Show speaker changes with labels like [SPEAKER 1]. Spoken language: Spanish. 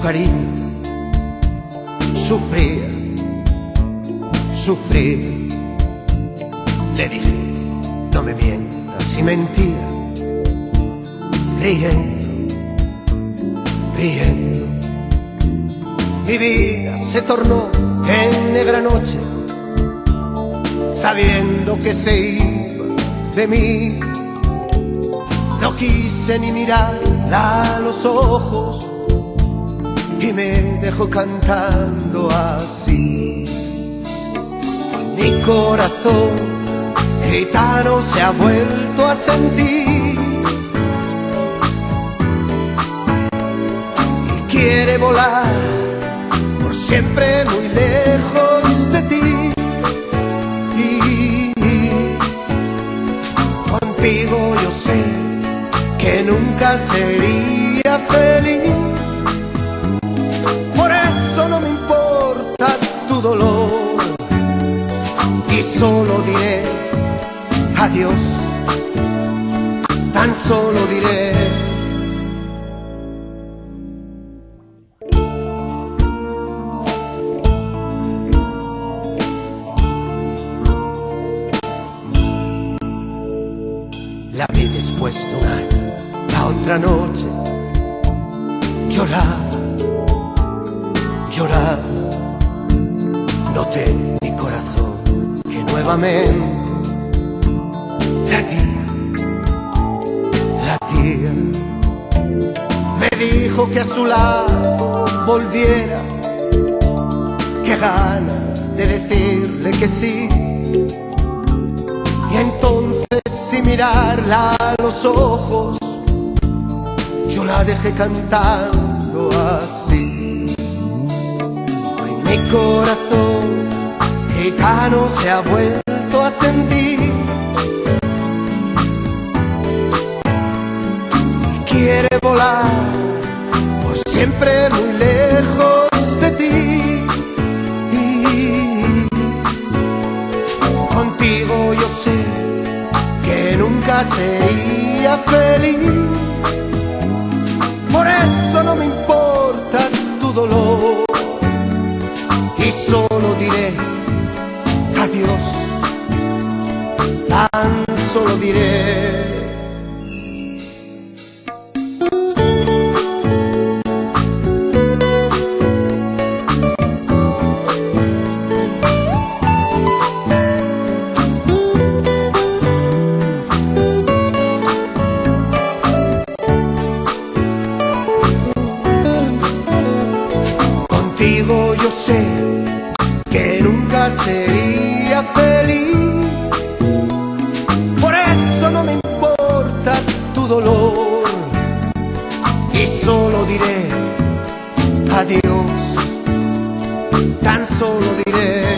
[SPEAKER 1] cariño, sufría, sufría. Le dije, no me mientas, y mentía, riendo, riendo. Mi vida se tornó en negra noche, sabiendo que se iba de mí. No quise ni mirarla a los ojos y me dejó cantando así. Mi corazón gitano se ha vuelto a sentir y quiere volar por siempre muy lejos de ti. Y contigo yo sé que nunca sería feliz. Por eso no me importa tu dolor y solo diré adiós, tan solo diré. La vi después de un año, la otra noche, llorar, llorar. Noté mi corazón que nuevamente latía, latía. Me dijo que a su lado volviera, que ganas de decirle que sí. Y entonces, sin mirarla a los ojos, yo la dejé cantando así. Hoy mi corazón gitano se ha vuelto a sentir y quiere volar por siempre muy lejos de ti. Y contigo yo sé que nunca sería feliz. Por eso no me importa tu dolor y solo diré adiós, tan solo diré. Contigo yo sé que nunca sería feliz. Por eso no me importa tu dolor y solo diré adiós, tan solo diré.